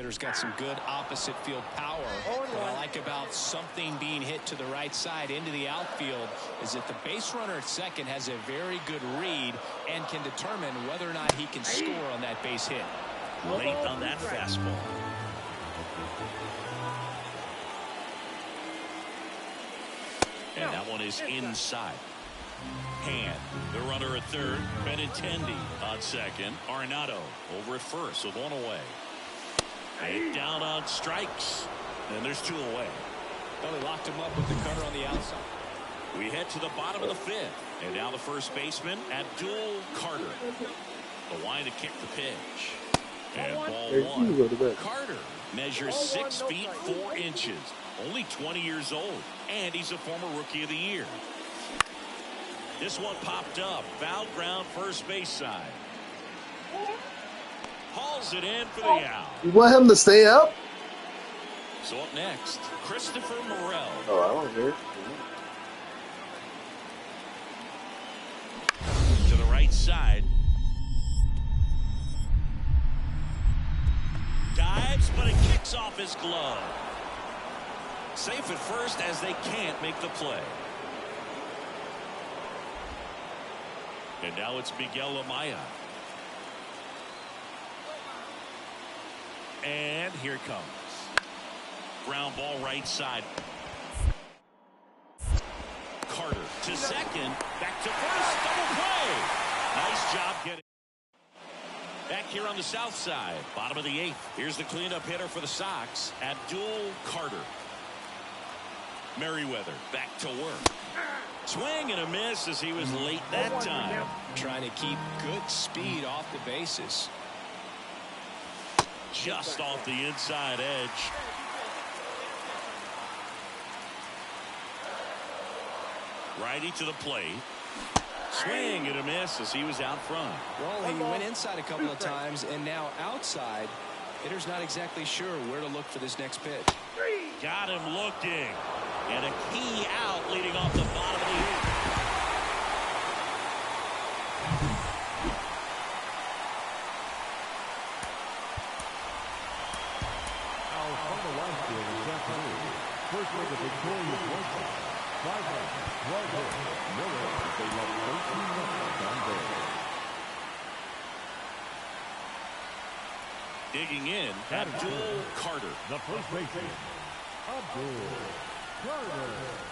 hitter's got some good opposite field power. What I like about something being hit to the right side into the outfield is that the base runner at second has a very good read and can determine whether or not he can score on that base hit. Late on that fastball. And that one is inside. Hand. The runner at third. Benintendi on second. Arenado over at first with one away. And down on strikes. And there's two away. Well, he locked him up with the cutter on the outside. We head to the bottom of the fifth. And now the first baseman, Abdul Carter. The line to kick the pitch. And ball one. Carter measures 6 feet 4 inches. Only 20 years old. And he's a former Rookie of the Year. This one popped up. Foul ground first base side. Hauls it in for the out. You want him to stay up? So up next, Christopher Morel. Oh, I don't hear. To the right side. Dives, but it kicks off his glove. Safe at first as they can't make the play. And now it's Miguel Amaya. And here it comes. Ground ball right side. Carter to second. Back to first. Double play. Nice job getting. Back here on the south side. Bottom of the eighth. Here's the cleanup hitter for the Sox. Abdul Carter. Merriweather back to work. Swing and a miss as he was late that time. Trying to keep good speed off the bases. Just off the inside edge. Righty to the plate. Swing and a miss as he was out front. Well, he went inside a couple of times and now outside. Hitter's not exactly sure where to look for this next pitch. Got him looking. And a key out leading off the bottom of the eighth. First with the victorious White Sox. 5 runs, 1 hit. Miller, they love 13 on Digging in, Abdul Carter. The first baseman, Abdul Carter.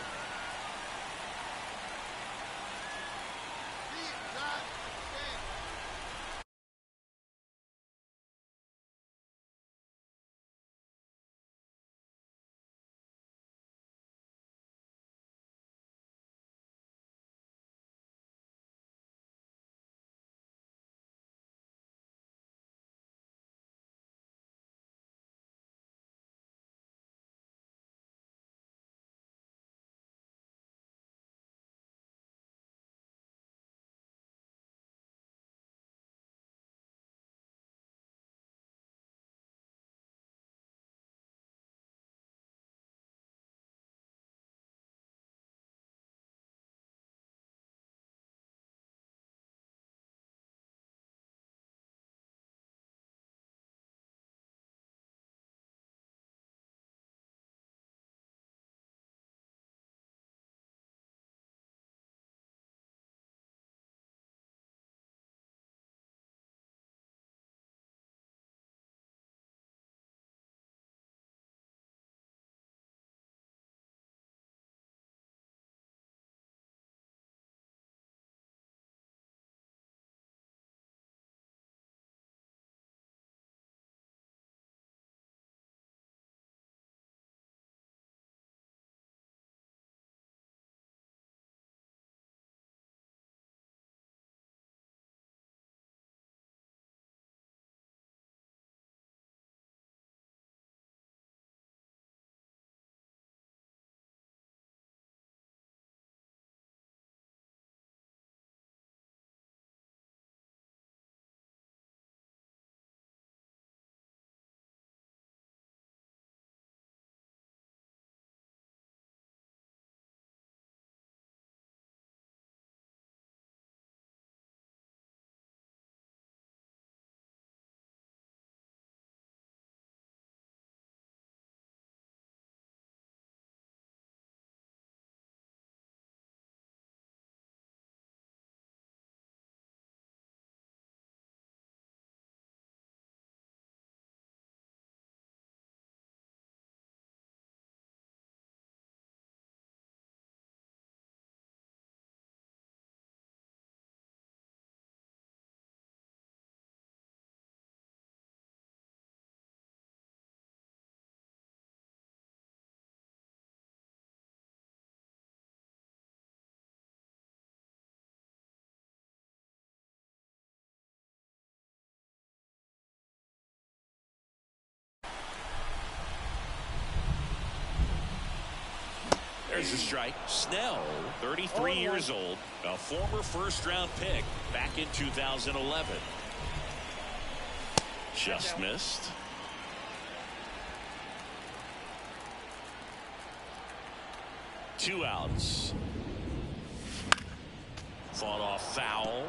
There's a strike. Snell, 33 years old, a former first-round pick back in 2011. Just missed. Two outs. Fought off foul.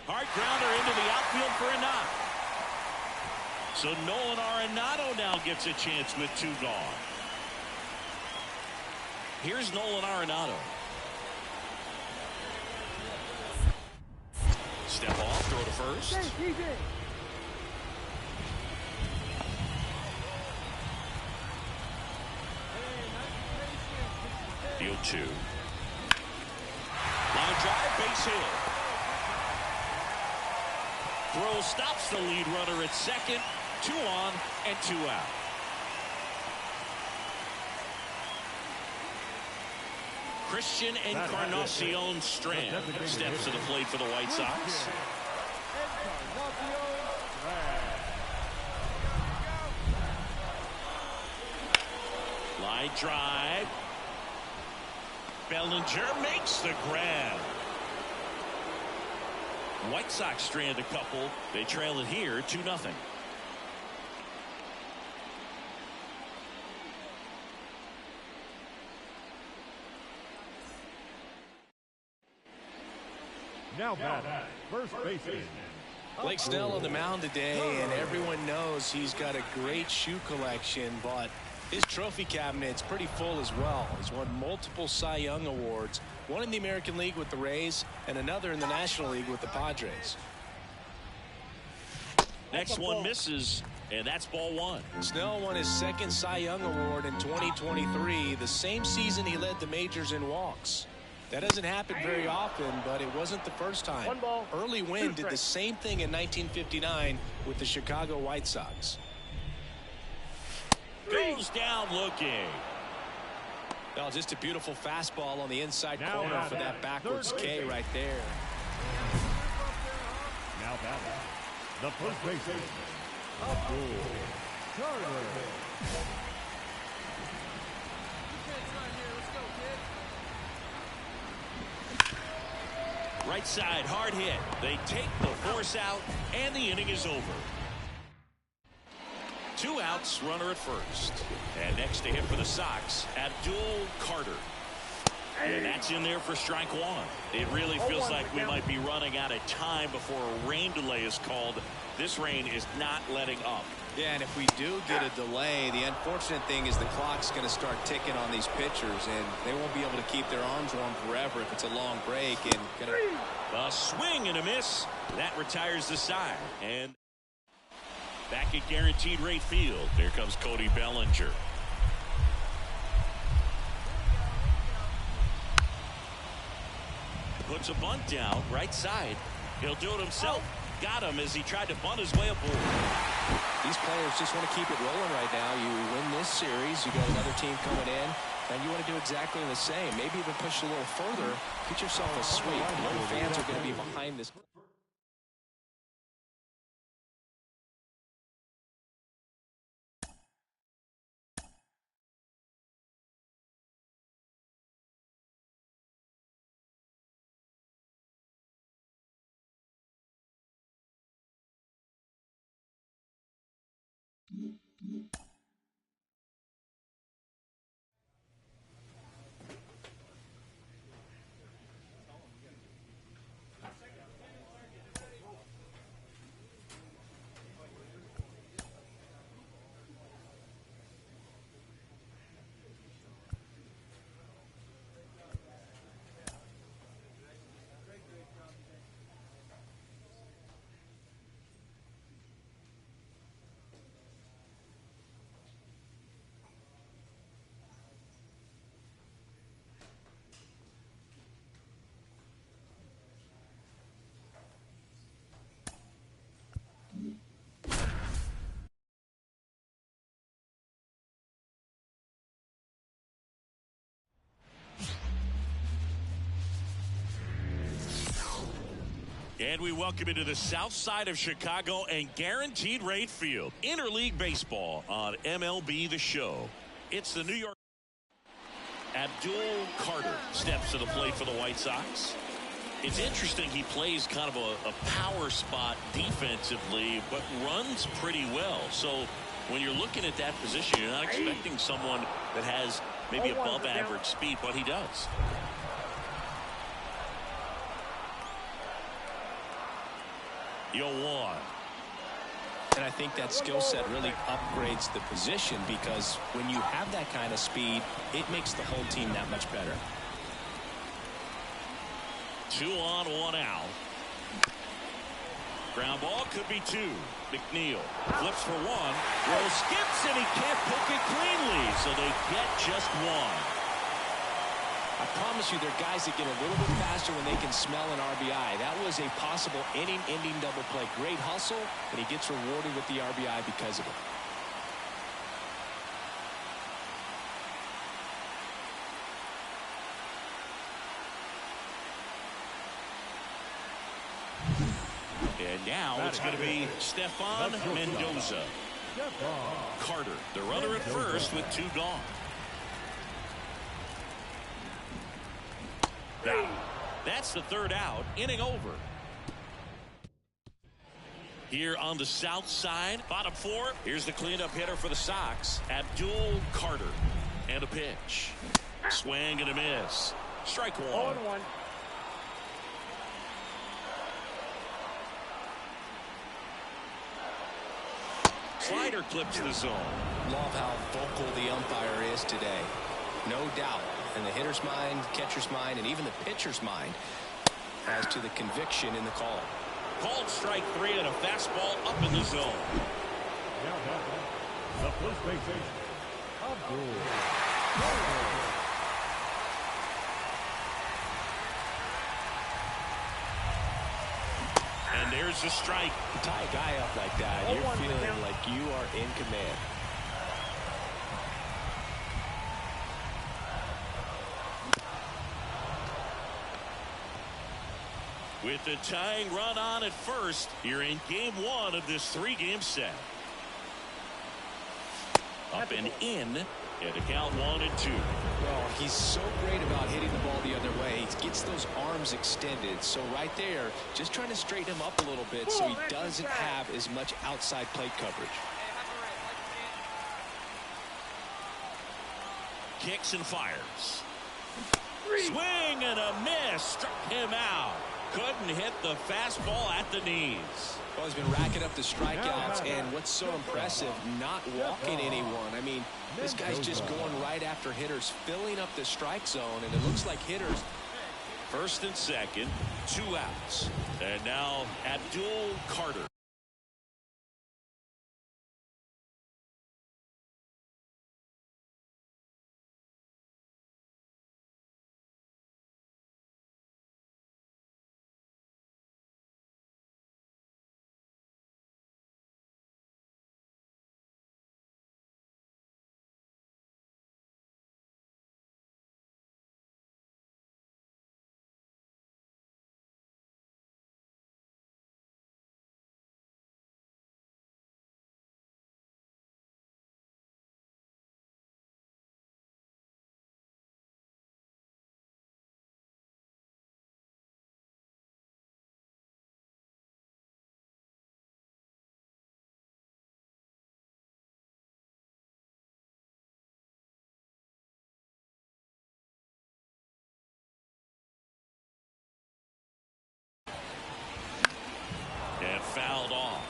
Hard grounder into the outfield for a knock. So Nolan Arenado now gets a chance with two gone. Here's Nolan Arenado. Step off, throw to first. Deal 2. Line drive, base hit. Throw stops the lead runner at second. 2 on and 2 out. Christian Encarnacion Strand steps to the plate for the White Sox. Line drive. Bellinger makes the grab. White Sox strand a couple. They trail it here 2-0. Now back, first baseman. Blake Snell on the mound today, and everyone knows he's got a great shoe collection, but his trophy cabinet's pretty full as well. He's won multiple Cy Young awards, one in the American League with the Rays and another in the National League with the Padres. Next one misses, and that's ball 1. Snell won his second Cy Young award in 2023, the same season he led the majors in walks. That doesn't happen very often, but it wasn't the first time. Early Wynn did the same thing in 1959 with the Chicago White Sox. Goes down looking. Well, just a beautiful fastball on the inside corner for that backwards K right there. Now back, the first baseman, Abdul Carter. Right side, hard hit. They take the force out, and the inning is over. 2 outs, runner at first. And next to him for the Sox, Abdul Carter. And that's in there for strike 1. It really feels like we might be running out of time before a rain delay is called. This rain is not letting up. Yeah, and if we do get a delay, the unfortunate thing is the clock's going to start ticking on these pitchers, and they won't be able to keep their arms warm forever if it's a long break. And a swing and a miss. That retires the side. And back at guaranteed rate field, there comes Cody Bellinger. Puts a bunt down, right side. He'll do it himself. Got him as he tried to bunt his way aboard. These players just want to keep it rolling right now. You win this series, you got another team coming in, and you want to do exactly the same. Maybe even push a little further. Get yourself a sweep. Your fans are going to be behind this. And we welcome you to the south side of Chicago and Guaranteed Rate Field. Interleague Baseball on MLB The Show. It's the New York. Abdul Carter steps to the plate for the White Sox. It's interesting, he plays kind of a power spot defensively, but runs pretty well. So when you're looking at that position, you're not expecting someone that has maybe above average speed, but he does. Yo-1. And I think that skill set really upgrades the position, because when you have that kind of speed, it makes the whole team that much better. 2 on, 1 out. Ground ball could be 2. McNeil flips for 1. Roll skips, and he can't poke it cleanly, so they get just 1. I promise you, there are guys that get a little bit faster when they can smell an RBI. That was a possible inning-ending double play. Great hustle, and he gets rewarded with the RBI because of it. And now it's going to be Stefan Mendoza. Carter, the runner at first with 2 gone. That's the 3rd out. Inning over. Here on the south side, bottom 4. Here's the cleanup hitter for the Sox, Abdul Carter. And a pitch. Swing and a miss. Strike 1. 0-1. Slider clips the zone. Love how vocal the umpire is today. No doubt. In the hitter's mind, catcher's mind, and even the pitcher's mind as to the conviction in the call. Called strike 3 and a fastball up in the zone. The first base Abdul. And there's the strike. You tie a guy up like that, you're feeling like you are in command. With the tying run on at first, you're in game 1 of this 3-game set. Up and in, and a count 1 and 2. Well, he's so great about hitting the ball the other way. He gets those arms extended. So right there, just trying to straighten him up a little bit so he doesn't have as much outside plate coverage. Kicks and fires. Swing and a miss. Struck him out. Couldn't hit the fastball at the knees. Well, he's been racking up the strikeouts, and what's so impressive, not walking anyone. I mean, this guy's just going right after hitters, filling up the strike zone, and it looks like hitters. 1st and 2nd, 2 outs. And now Abdul Carter. Fouled off.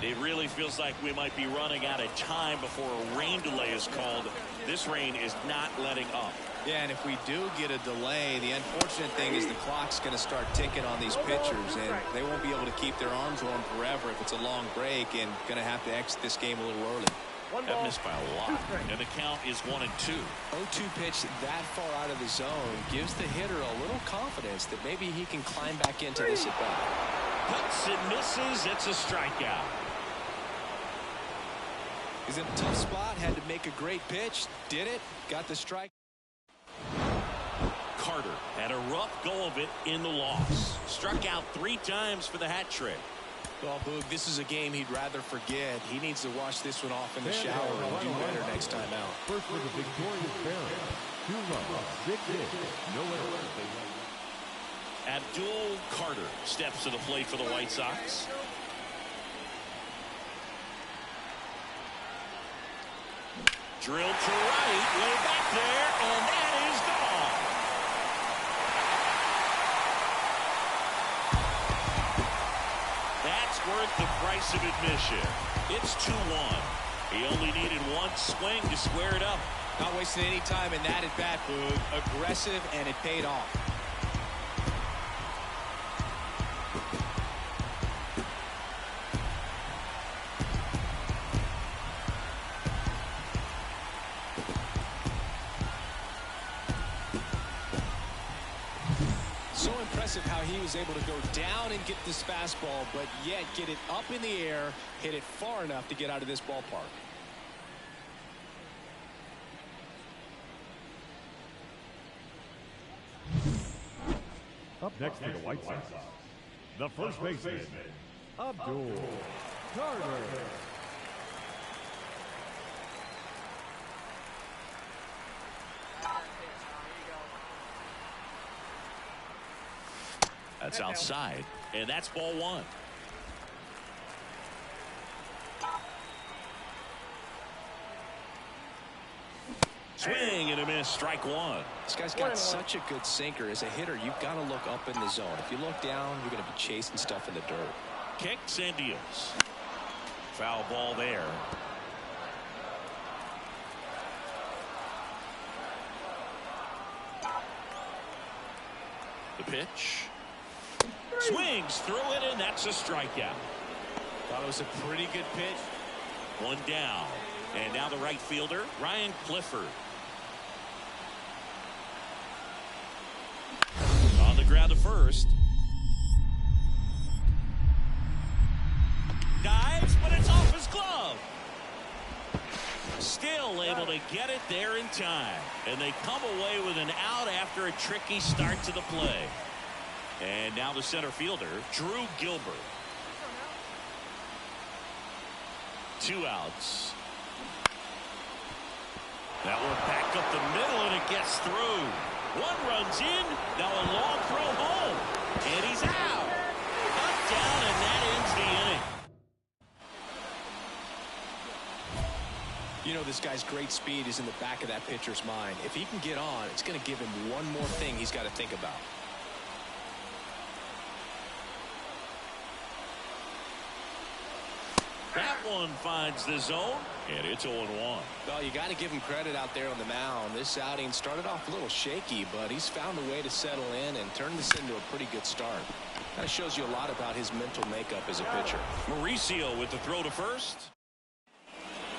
It really feels like we might be running out of time before a rain delay is called. This rain is not letting up. Yeah, and if we do get a delay, the unfortunate thing is the clock's going to start ticking on these pitchers, and they won't be able to keep their arms warm forever if it's a long break, and going to have to exit this game a little early. That missed by a lot, and the count is 1 and 2. 0-2 pitch that far out of the zone gives the hitter a little confidence that maybe he can climb back into this at bat. Cuts and misses. It's a strikeout. He's in a tough spot. Had to make a great pitch. Did it. Got the strike. Carter had a rough go of it in the loss. Struck out 3 times for the hat trick. Well, Boog, this is a game he'd rather forget. He needs to wash this one off in the shower and do better next time out. First for the victorious Barons. 2 runs, 6 hits, no errors. Abdul Carter steps to the plate for the White Sox. Drilled to right, way back there, and that is gone. That's worth the price of admission. It's 2-1. He only needed 1 swing to square it up. Not wasting any time in that at bat, Boog. Aggressive, and it paid off. How he was able to go down and get this fastball, but yet get it up in the air, hit it far enough to get out of this ballpark. Up next for the White Sox, the first baseman, Abdul Carter. That's outside, and that's ball 1. Swing and a miss, strike 1. This guy's got such a good sinker. As a hitter, you've got to look up in the zone. If you look down, you're going to be chasing stuff in the dirt. Kicks and deals. Foul ball there. The pitch. Swings through it, and that's a strikeout. Thought it was a pretty good pitch. 1 down. And now the right fielder, Ryan Clifford. On the ground to first. Dives, but it's off his glove. Still able to get it there in time. And they come away with an out after a tricky start to the play. And now the center fielder, Drew Gilbert. 2 outs. That one back up the middle, and it gets through. 1 runs in. Now a long throw home. And he's out. Cut down, and that ends the inning. You know, this guy's great speed is in the back of that pitcher's mind. If he can get on, it's going to give him one more thing he's got to think about. That one finds the zone, and it's 0-1. Well, you got to give him credit out there on the mound. This outing started off a little shaky, but he's found a way to settle in and turn this into a pretty good start. That shows you a lot about his mental makeup as a pitcher. Mauricio with the throw to first.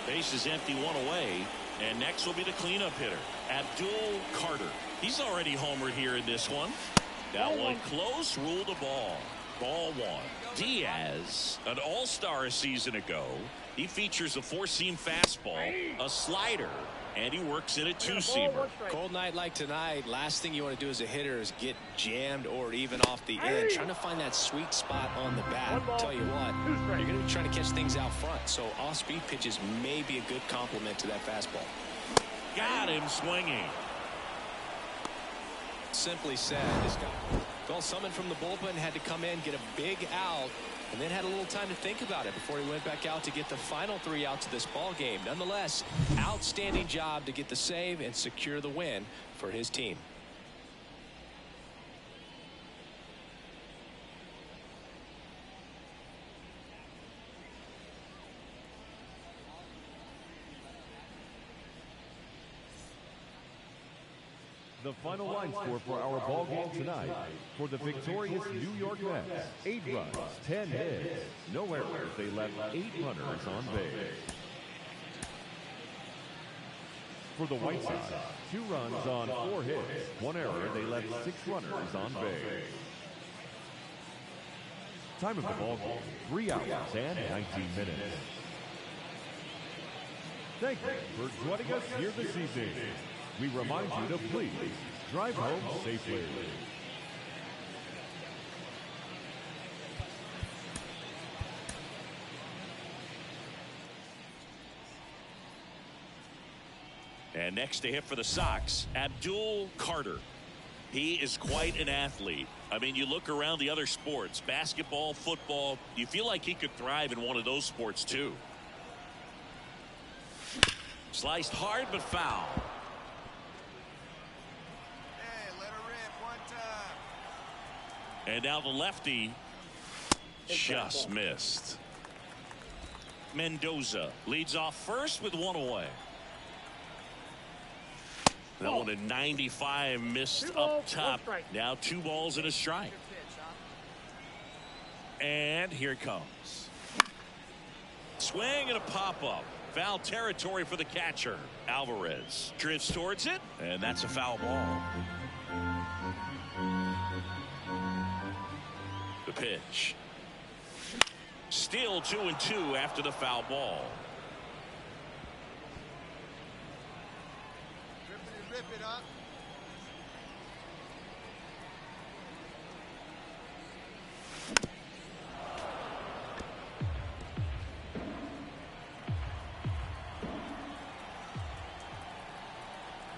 Base is empty, 1 away, and next will be the cleanup hitter, Abdul Carter. He's already homered here in this one. That one close, ruled a ball. Ball 1. Diaz, an all-star a season ago. He features a 4-seam fastball, a slider, and he works in a 2-seamer. Cold night like tonight, last thing you want to do as a hitter is get jammed or even off the end. Trying to find that sweet spot on the bat. Tell you what, you're going to be trying to catch things out front, so off-speed pitches may be a good complement to that fastball. Got him swinging. Simply said, this guy fell summoned from the bullpen, had to come in, get a big out, and then had a little time to think about it before he went back out to get the final 3 outs of this ball game. Nonetheless, outstanding job to get the save and secure the win for his team. The final line score for our ball game tonight. For the victorious New York Mets, 8 runs, 10 hits, no errors. They left 8 runners on base. For the White Sox, 2 runs on 4 hits, 1 error. They left 6 runners on base. Time of the ball game, 3 hours and 19 minutes. Thank you for joining us here this evening. we remind you to please drive home safely. And next to hit for the Sox, Abdul Carter. He is quite an athlete. I mean, you look around the other sports, basketball, football, you feel like he could thrive in one of those sports too. Sliced hard but foul. Hey, let her rip one time. And now the lefty just missed. Mendoza leads off first with one away. That one at 95 missed up top. Now 2 balls and a strike. And here it comes. Swing and a pop-up. Foul territory for the catcher. Alvarez drifts towards it, and that's a foul ball. The pitch. Still 2-2 after the foul ball. Rip it up.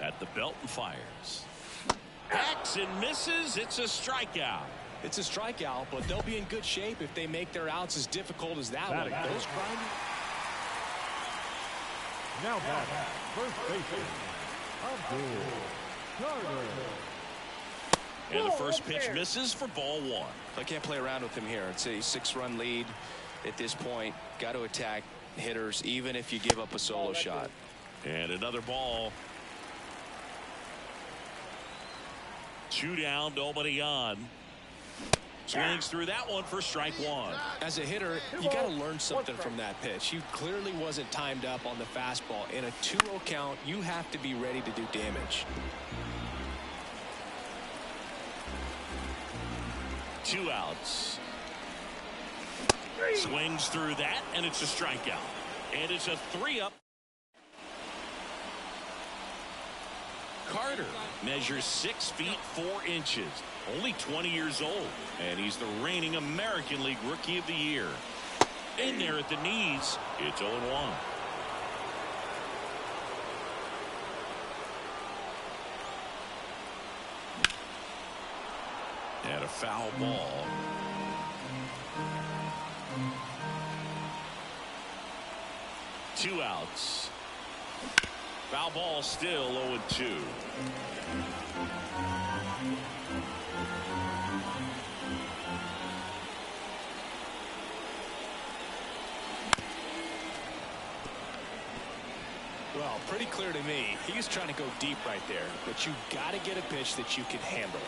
At the belt and fires. Hacks and misses. It's a strikeout. It's a strikeout, but they'll be in good shape if they make their outs as difficult as that one. Those grinding. Now back, first baseman, Abdul Carter. And the first pitch misses for ball 1. I can't play around with him here. It's a 6-run lead at this point. Got to attack hitters, even if you give up a solo shot. And another ball. 2 down, nobody on. Swings through that one for strike 1. As a hitter, you got to learn something from that pitch. He clearly wasn't timed up on the fastball. In a 2-0 count, you have to be ready to do damage. 2 outs. Swings through that, and it's a strikeout. And it's a 3-up. Carter measures 6 feet 4 inches, only 20 years old, and he's the reigning American League Rookie of the Year. In there at the knees, it's 0-1. And a foul ball. Two outs. Foul ball, still 0-2. Well, pretty clear to me. He's trying to go deep right there, but you got to get a pitch that you can handle.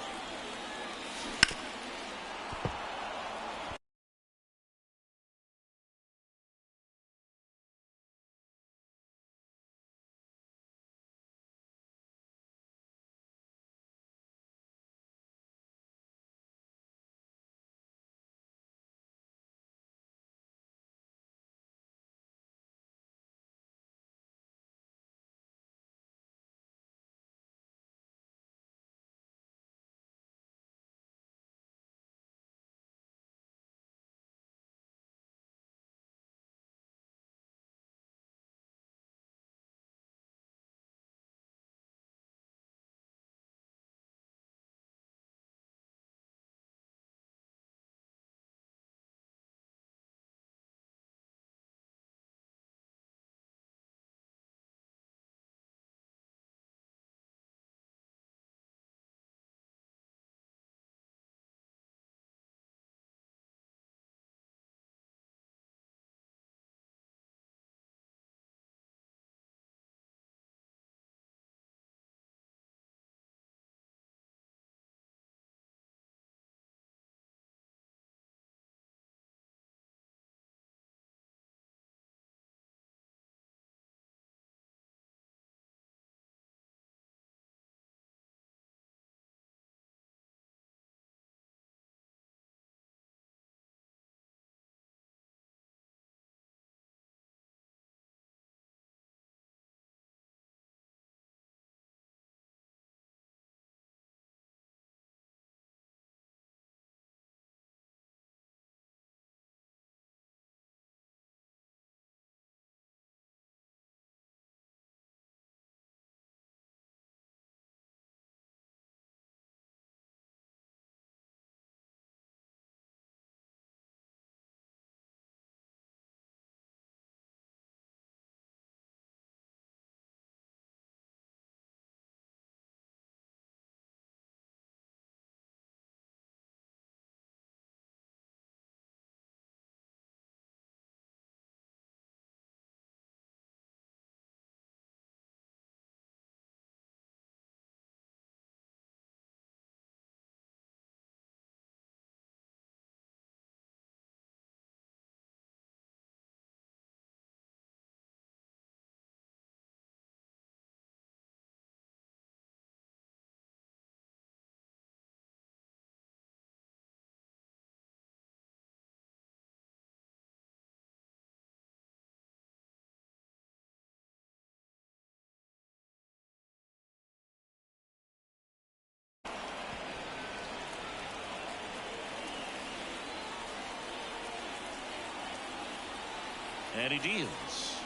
And he deals.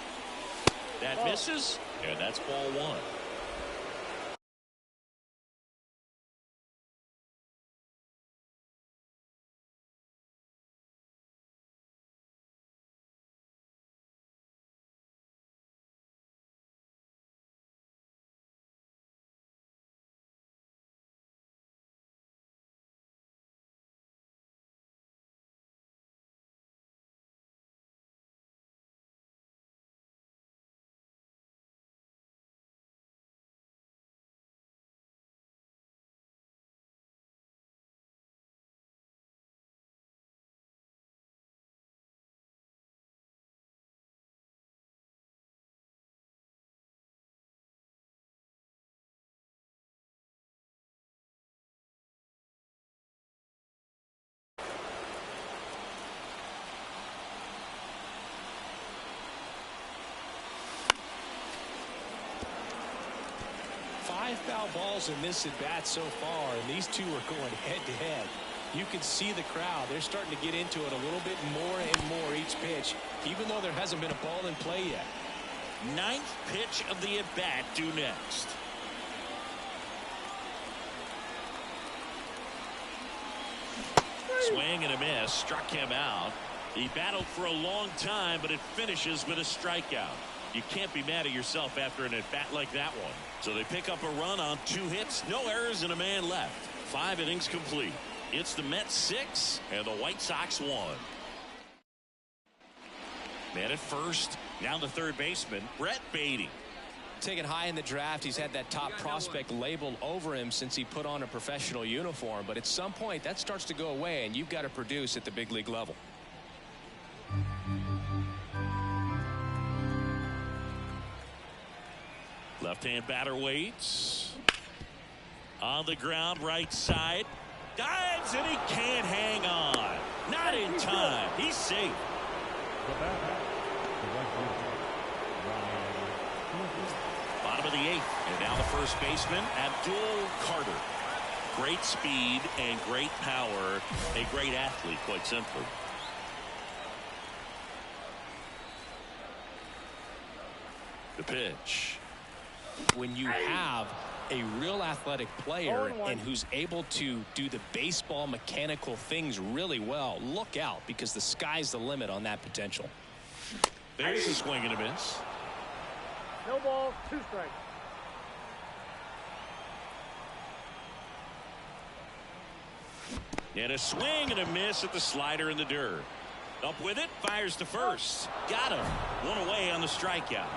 That misses, and that's ball one. Five foul balls in this at bat so far, and these two are going head to head. You can see the crowd. They're starting to get into it a little bit more and more each pitch, even though there hasn't been a ball in play yet. Ninth pitch of the at bat due next. Swing and a miss, struck him out. He battled for a long time, but it finishes with a strikeout. You can't be mad at yourself after an at-bat like that one. So they pick up a run on 2 hits, no errors, and a man left. 5 innings complete. It's the Mets 6 and the White Sox 1. Man at first, now the third baseman, Brett Beatty. Taken high in the draft, he's had that top prospect labeled over him since he put on a professional uniform. But at some point, that starts to go away, and you've got to produce at the big league level. Left-hand batter waits. On the ground, right side. Dives, and he can't hang on. Not in time. He's safe. Bottom of the 8th. And now the first baseman, Abdul Carter. Great speed and great power. A great athlete, quite simply. The pitch. When you have a real athletic player and who's able to do the baseball mechanical things really well, look out, because the sky's the limit on that potential. There's a swing and a miss. No ball, 2 strikes. And a swing and a miss at the slider in the dirt. Up with it, fires to first. Got him. 1 away on the strikeout.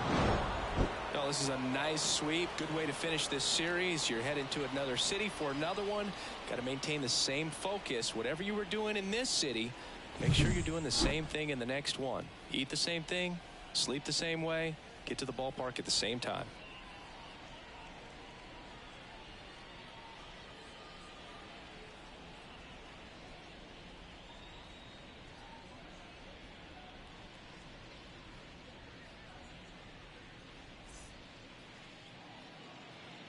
Well, this is a nice sweep. Good way to finish this series. You're heading to another city for another one. Got to maintain the same focus. Whatever you were doing in this city, make sure you're doing the same thing in the next one. Eat the same thing, sleep the same way, get to the ballpark at the same time.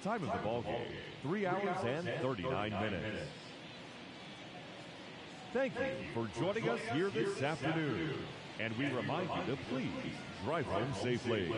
Time of the ball game, 3 hours and 39 minutes. Thank you for joining us here this afternoon. And we remind you to please drive home safely.